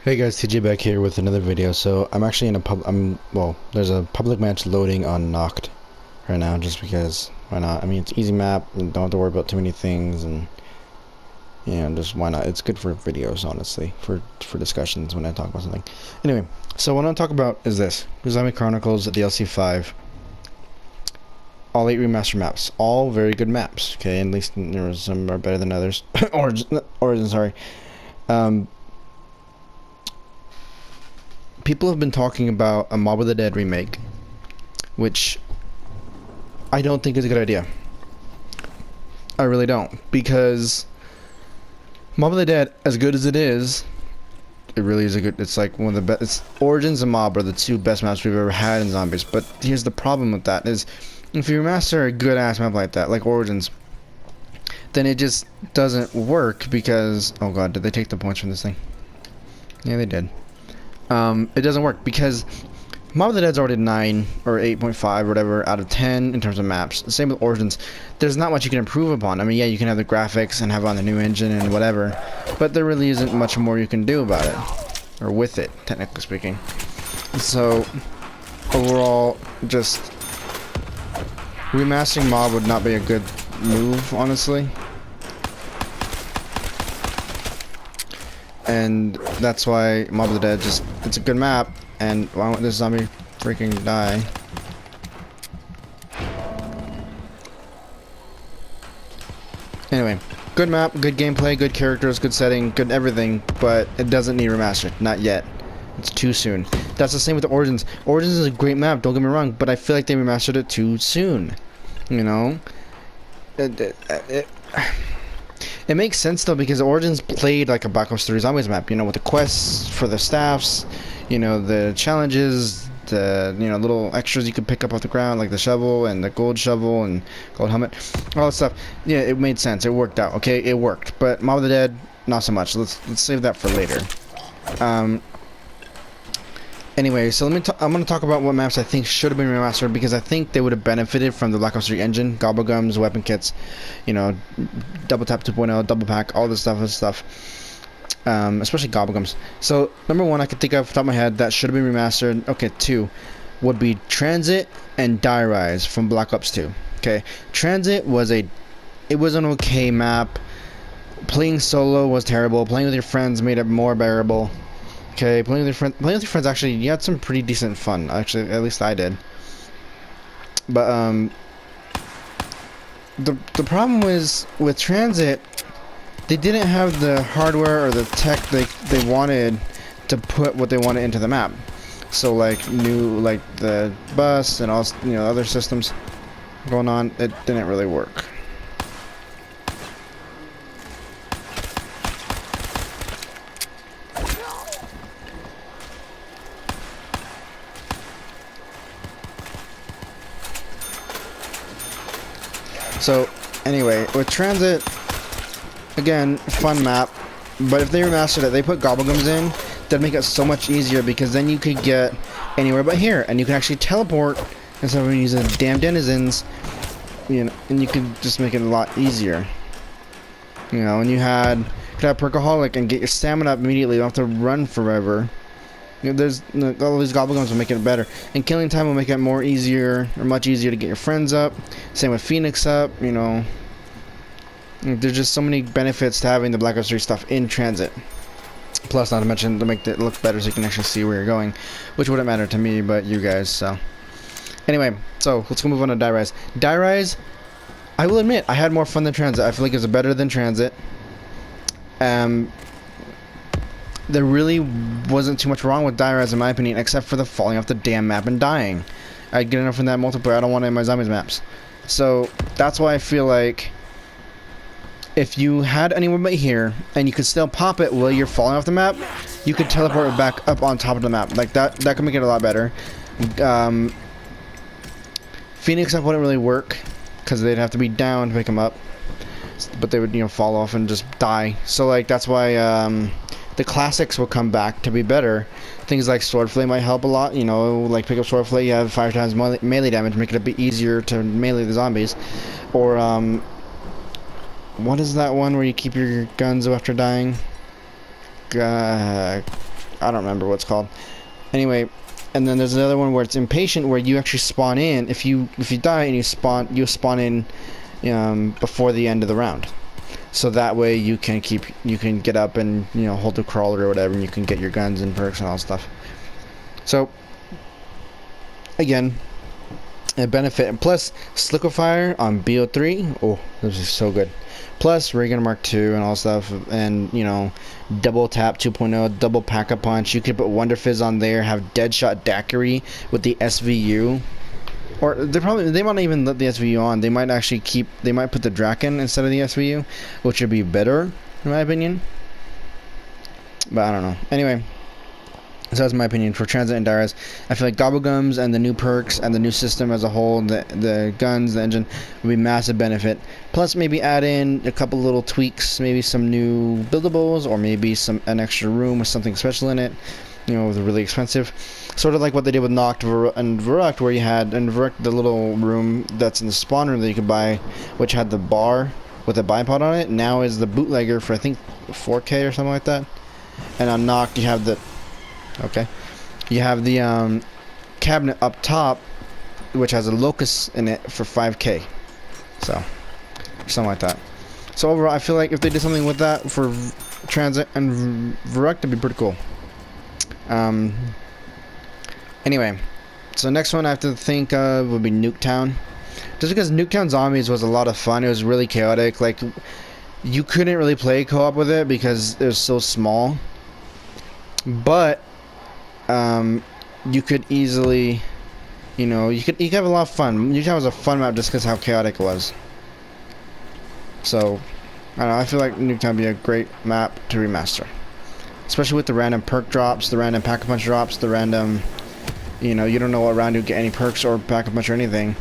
Hey guys, TJ back here with another video. So I'm actually in a there's a public match loading on Noct right now, just because why not? I mean, it's easy map and don't have to worry about too many things, and just why not? It's good for videos, honestly, for discussions when I talk about something. Anyway, so what I want to talk about is this: Zombie Chronicles DLC 5. All 8 remaster maps, all very good maps. Okay, at least some are better than others. Origin, sorry. People have been talking about a Mob of the Dead remake, which I don't think is a good idea. I really don't, because Mob of the Dead, as good as it is, it really is a good. It's like one of the best. Origins and Mob are the two best maps we've ever had in zombies. But here's the problem with that: is if you remaster a good ass map like that, like Origins, then it just doesn't work because, oh god, did they take the points from this thing? Yeah, they did. It doesn't work because Mob of the Dead's already 9 or 8.5 or whatever out of 10 in terms of maps. Same with Origins. There's not much you can improve upon. I mean, yeah, you can have the graphics and have on the new engine and whatever, but there really isn't much more you can do about it, or with it, technically speaking. So overall, just remastering Mob would not be a good move, honestly. And that's why Mob of the Dead it's a good map, and why won't this zombie freaking die? Anyway, good map, good gameplay, good characters, good setting, good everything, but it doesn't need remastered. Not yet. It's too soon. That's the same with the Origins. Origins is a great map, don't get me wrong, but I feel like they remastered it too soon. You know? It makes sense though, because Origins played like a Black Ops 3 Zombies map, you know, with the quests for the staffs, you know, the challenges, the, you know, little extras you could pick up off the ground, like the shovel and the gold shovel and gold helmet, all that stuff. Yeah, it made sense. It worked out. Okay, it worked. But Mob of the Dead, not so much. Let's save that for later. Anyway, so I'm going to talk about what maps I think should have been remastered, because I think they would have benefited from the Black Ops 3 engine, gobblegums, weapon kits, you know, double tap 2.0, double pack, all this stuff, especially gobblegums. So number one I could think of off the top of my head that should have been remastered. Okay, 2 would be Transit and Die Rise from Black Ops 2. Okay, Transit was an okay map. Playing solo was terrible. Playing with your friends made it more bearable. Okay, playing with your friends, actually, you had some pretty decent fun. Actually, at least I did. But the problem was with Transit, they didn't have the hardware or the tech they wanted to put what they wanted into the map. So like the bus and all, you know, other systems going on, it didn't really work. So, anyway, with Transit, again, fun map, but if they remastered it, they put gobblegums in, that'd make it so much easier, because then you could get anywhere but here, and you can actually teleport instead of using damn denizens, you know, and you could just make it a lot easier. You know, and you could have Perkaholic and get your stamina up immediately, you don't have to run forever. You know, there's all these gobblegums will make it better, and killing time will make it much easier to get your friends up. Same with Phoenix up. You know, there's just so many benefits to having the Black Ops 3 stuff in Transit. Plus, not to mention to make it look better so you can actually see where you're going, which wouldn't matter to me, but you guys. So, anyway, so let's go move on to Die Rise. Die Rise, I will admit, I had more fun than Transit. I feel like it was better than Transit. There really wasn't too much wrong with Die Rise in my opinion, except for the falling off the damn map and dying. I'd get enough from that multiplayer. I don't want it in my zombies maps. So that's why I feel like if you had anyone but here and you could still pop it while you're falling off the map, you could teleport it back up on top of the map. Like that could make it a lot better. Phoenix up wouldn't really work because they'd have to be down to pick them up, but they would, you know, fall off and just die. So like that's why the classics will come back to be better. Things like Swordflay might help a lot, you know, like pick up Swordflay, you have 5 times melee damage, make it a bit easier to melee the zombies. Or, what is that one where you keep your guns after dying? I don't remember what it's called. Anyway, and then there's another one where it's impatient, where you actually spawn in. If you die and you spawn in before the end of the round. So that way you can get up and hold the crawler or whatever, and you can get your guns and perks and all that stuff. So again, a benefit, and plus Sliquifire on BO3. Oh, this is so good. Plus Ray Gun Mark II and all stuff, and double tap 2.0, double pack-a-punch. You could put Wonder Fizz on there, have Deadshot Daiquiri with the SVU, or they might not even let the SVU on. They might actually put the Draken instead of the SVU, which would be better in my opinion. But I don't know. Anyway, so that's my opinion for Transit and Dyrus. I feel like Gobblegums and the new perks and the new system as a whole, the guns, the engine, would be massive benefit. Plus maybe add in a couple little tweaks, maybe some new buildables, or maybe an extra room with something special in it, with really expensive. Sort of like what they did with Noct and Verruct, where you had in Verruct the little room that's in the spawn room that you could buy, which had the bar with a bipod on it. Now is the bootlegger for I think 4K or something like that. And on Noct you have the cabinet up top, which has a locust in it for 5K. So, something like that. So overall, I feel like if they did something with that for Transit and Verruct, that'd be pretty cool. Anyway, so next one I have to think of would be Nuketown. Just because Nuketown Zombies was a lot of fun. It was really chaotic. Like, you couldn't really play co-op with it because it was so small. But you could easily, you could have a lot of fun. Nuketown was a fun map just because how chaotic it was. So, I don't know, I feel like Nuketown would be a great map to remaster. Especially with the random perk drops, the random pack-a-punch drops, the random, you don't know what round you get any perks or pack-a-punch or anything.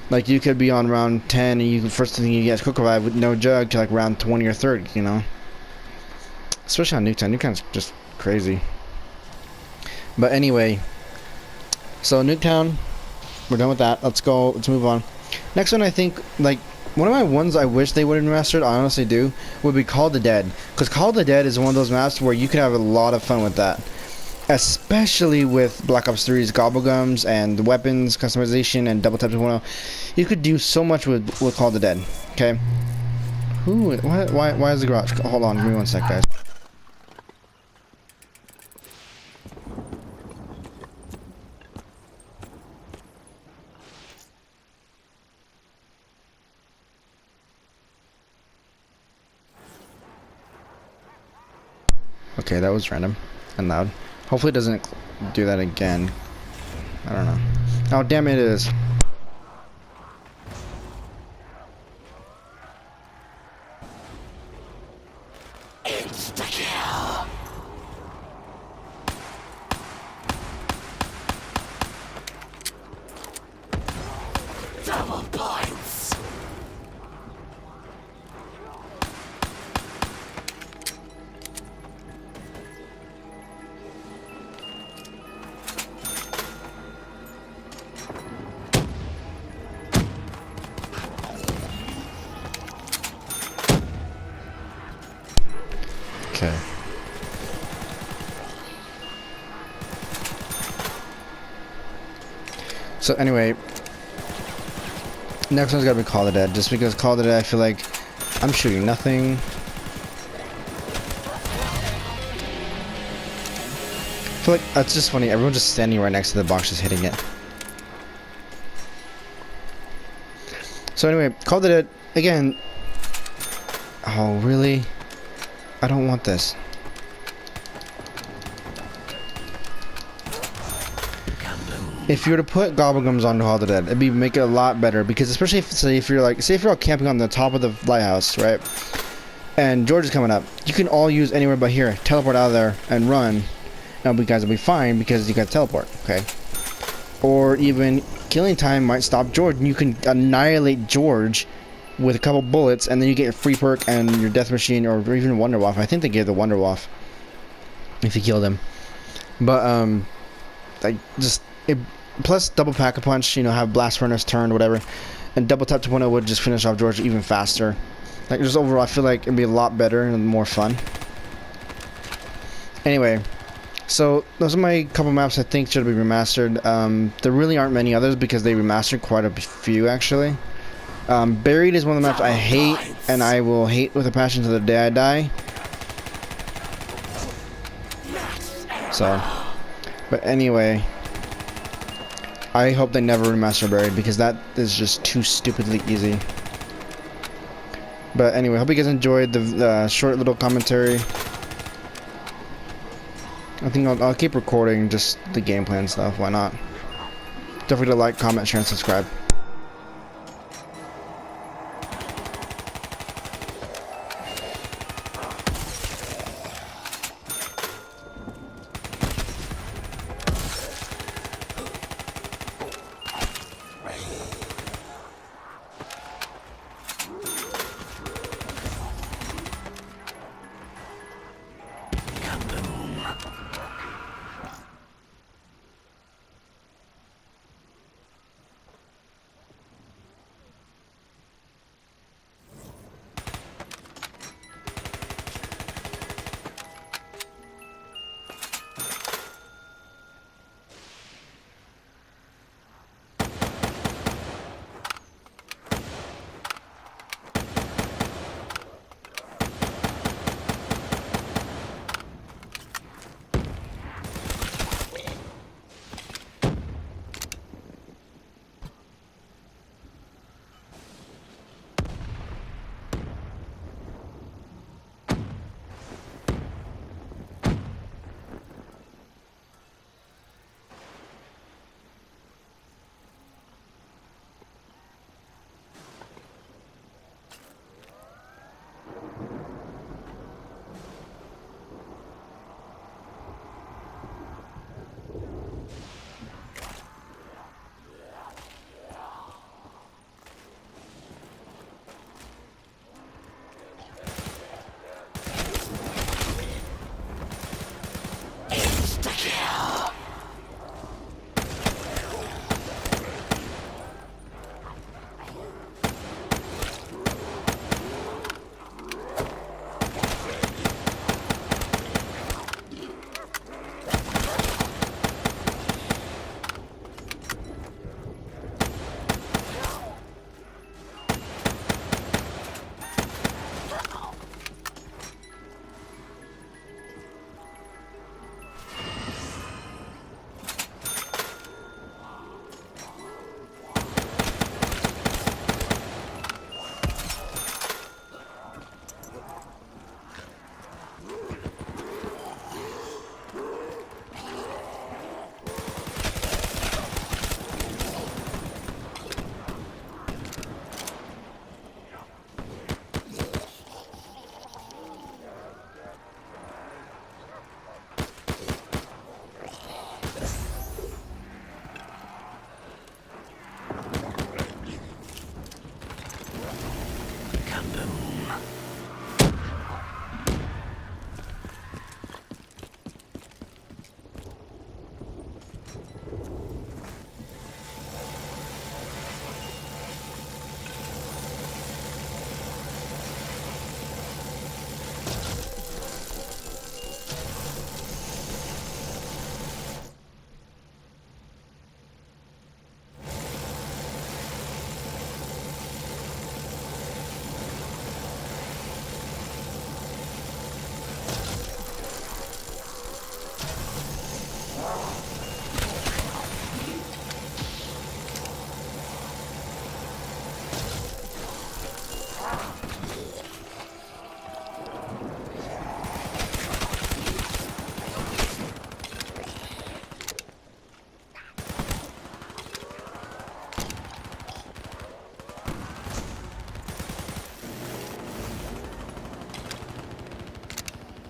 Like, you could be on round 10 and first thing you get is Cook Revive with no jug to like round 20 or 30, Especially on Nuketown. Nuketown's just crazy. But anyway, so Nuketown, we're done with that. Let's move on. Next one, I think, like, one of my ones I wish they would have remastered, I honestly do, would be Call of the Dead. Because Call of the Dead is one of those maps where you could have a lot of fun with that. Especially with Black Ops 3's Gobblegums and the weapons customization and double tap 2.0. You could do so much with Call of the Dead. Okay? Why is the garage? Hold on, give me one sec, guys. Okay, that was random and loud. Hopefully it doesn't do that again. I don't know. Oh, damn it is. Insta-kill. Double points. Okay. So anyway, next one's gotta be Call of the Dead, just because Call of the Dead I feel like I'm shooting nothing. I feel like that's just funny, everyone's just standing right next to the box just hitting it. So anyway, Call of the Dead, again. Oh really? I don't want this. If you were to put Gobblegums on Call of the Dead, it'd make it a lot better, because especially if you're all camping on the top of the lighthouse, right? And George is coming up, you can all use anywhere but here. Teleport out of there and run, and you guys will be fine because you got teleport, okay? Or even killing time might stop George, and you can annihilate George with a couple bullets, and then you get your free perk and your death machine, or even Wonder Waff. I think they gave the Wonder Waff if you killed him. But plus double pack-a-punch, have blast furnace turned, whatever, and double tap 2.0 would just finish off George even faster. Like, just overall, I feel like it'd be a lot better and more fun. Anyway, So those are my couple maps I think should be remastered. There really aren't many others because they remastered quite a few actually. Buried is one of the maps I hate, and I will hate with a passion to the day I die. So, but anyway, I hope they never remaster Buried because that is just too stupidly easy. But anyway, hope you guys enjoyed the short little commentary. I think I'll keep recording just the gameplay and stuff. Why not? Don't forget to like, comment, share, and subscribe.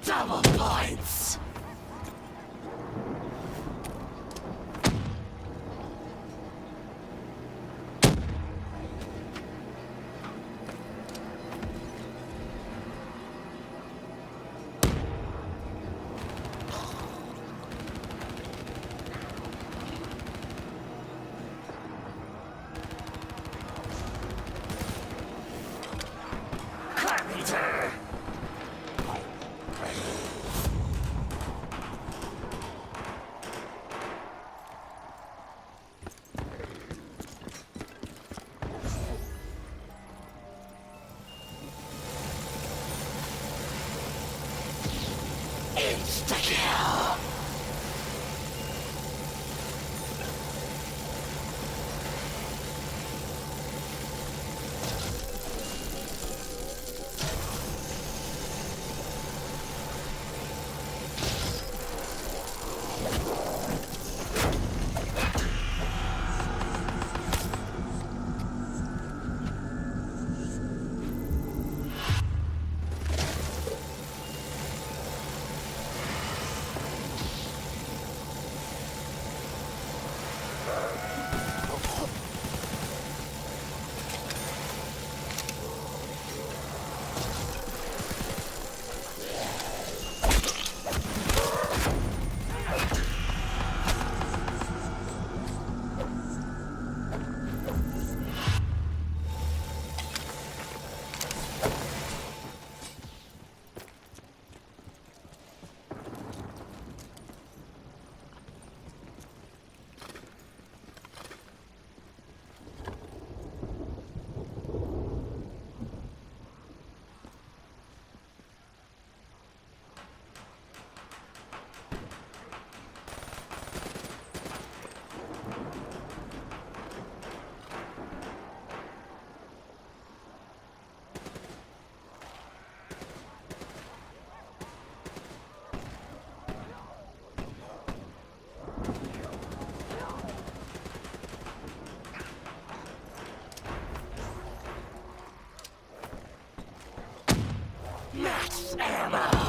Double points! Insta-kill. Max ammo.